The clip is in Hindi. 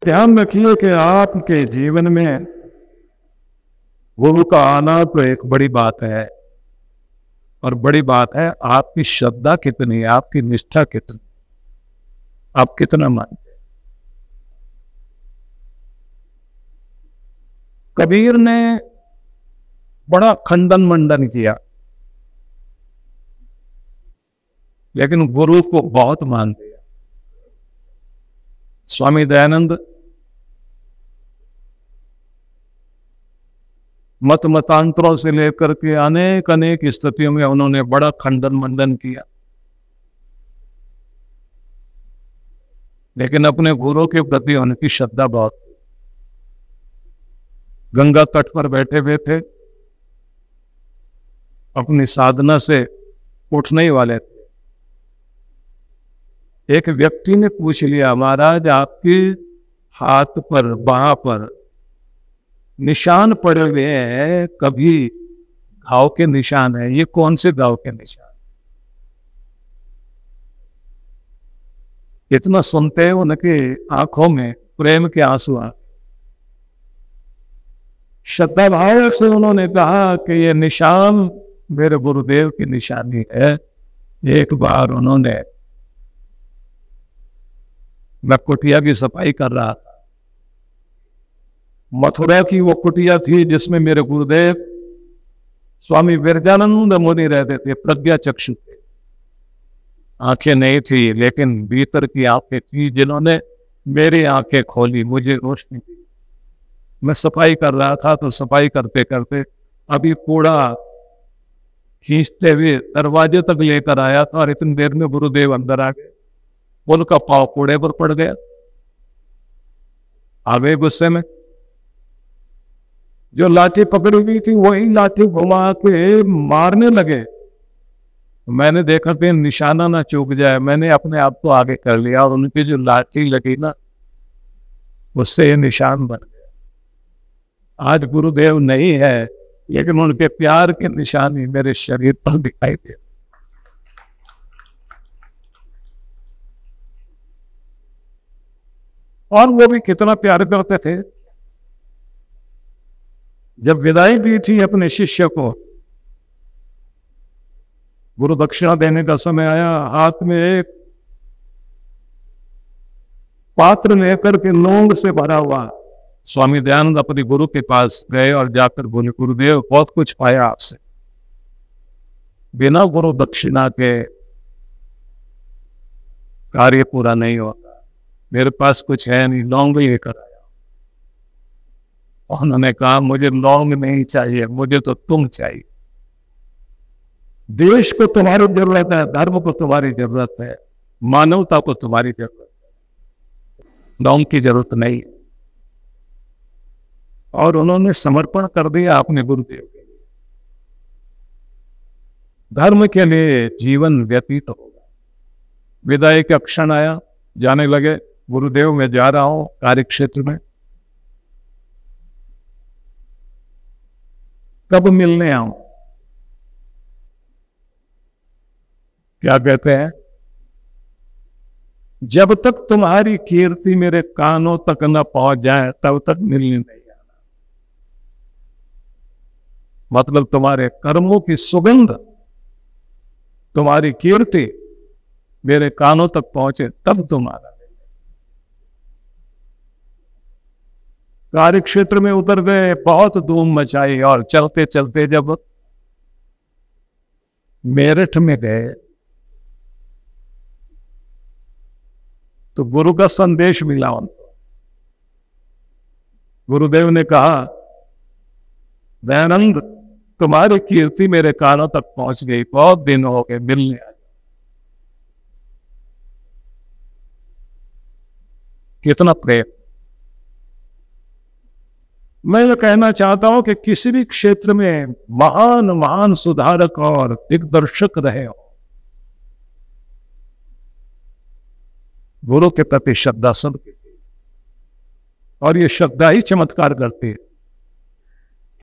ध्यान रखिए कि आपके जीवन में गुरु का आना तो एक बड़ी बात है, और बड़ी बात है आपकी श्रद्धा कितनी है, आपकी निष्ठा कितनी, आप कितना मानते हैं। कबीर ने बड़ा खंडन मंडन किया, लेकिन गुरु को बहुत मान दिया। स्वामी दयानंद मत मतांतरों से लेकर के अनेक अनेक स्थितियों में उन्होंने बड़ा खंडन मंडन किया, लेकिन अपने गुरु के प्रति उनकी श्रद्धा बहुत थी। गंगा तट पर बैठे हुए थे, अपनी साधना से उठने ही वाले थे। एक व्यक्ति ने पूछ लिया, महाराज आपके हाथ पर बाह पर निशान पड़े हुए हैं, कभी घाव के निशान है, ये कौन से घाव के निशान? इतना सुनते हैं उनके आंखों में प्रेम के आंसू आ। श्रद्धा भाव से उन्होंने कहा कि ये निशान मेरे गुरुदेव की निशानी है। एक बार उन्होंने, मैं कुटिया की सफाई कर रहा था, मथुरा की वो कुटिया थी जिसमें मेरे गुरुदेव स्वामी विरजानंद मुनि रहते थे, प्रज्ञा चक्षु थे, आंखें नहीं थी लेकिन भीतर की आंखें थी, जिन्होंने मेरी आंखें खोली, मुझे रोशनी दी। मैं सफाई कर रहा था, तो सफाई करते करते अभी कूड़ा खींचते हुए दरवाजे तक लेकर आया था, और इतनी देर में गुरुदेव अंदर आ गए। उनका पांव कूड़े पर पड़ गया। आ गए गुस्से में, जो लाठी पकड़ी हुई थी वही लाठी घुमा के मारने लगे। मैंने देखा कि निशाना ना चूक जाए, मैंने अपने आप को आगे कर लिया, और उनकी जो लाठी लगी ना, उससे ये निशान बन गया। आज गुरुदेव नहीं है, लेकिन उनके प्यार के निशानी मेरे शरीर पर दिखाई दे। और वो भी कितना प्यार करते थे। जब विदाई दी थी अपने शिष्य को, गुरु दक्षिणा देने का समय आया, हाथ में एक पात्र लेकर के लौंग से भरा हुआ स्वामी दयानंद अपने गुरु के पास गए और जाकर बोले, गुरुदेव बहुत कुछ पाया आपसे, बिना गुरु दक्षिणा के कार्य पूरा नहीं होता, मेरे पास कुछ है नहीं, लौंग लेकर आया। उन्होंने कहा, मुझे लौंग नहीं चाहिए, मुझे तो तुम चाहिए। देश को तुम्हारी जरूरत है, धर्म को तुम्हारी जरूरत है, मानवता को तुम्हारी जरूरत है, लौंग की जरूरत नहीं है। और उन्होंने समर्पण कर दिया अपने गुरुदेव के लिए। धर्म के लिए जीवन व्यतीत होगा। विदाई का क्षण आया, जाने लगे। गुरुदेव मैं जा रहा हूं कार्य क्षेत्र में, कब मिलने आऊं? क्या कहते हैं, जब तक तुम्हारी कीर्ति मेरे कानों तक न पहुंच जाए तब तक मिलने नहीं आना। मतलब तुम्हारे कर्मों की सुगंध, तुम्हारी कीर्ति मेरे कानों तक पहुंचे तब तुम आना। कार्य क्षेत्र में उतर गए, बहुत धूम मचाई, और चलते चलते जब मेरठ में गए तो गुरु का संदेश मिला उनको। गुरुदेव ने कहा, दयानंद तुम्हारी कीर्ति मेरे कानों तक पहुंच गई, बहुत दिन हो गए, मिलने आ। कितना प्रेम। मैं ये कहना चाहता हूं कि किसी भी क्षेत्र में महान महान सुधारक और दिग्दर्शक रहे हो, गुरु के प्रति श्रद्धा सबकी थी, और ये श्रद्धा ही चमत्कार करती है।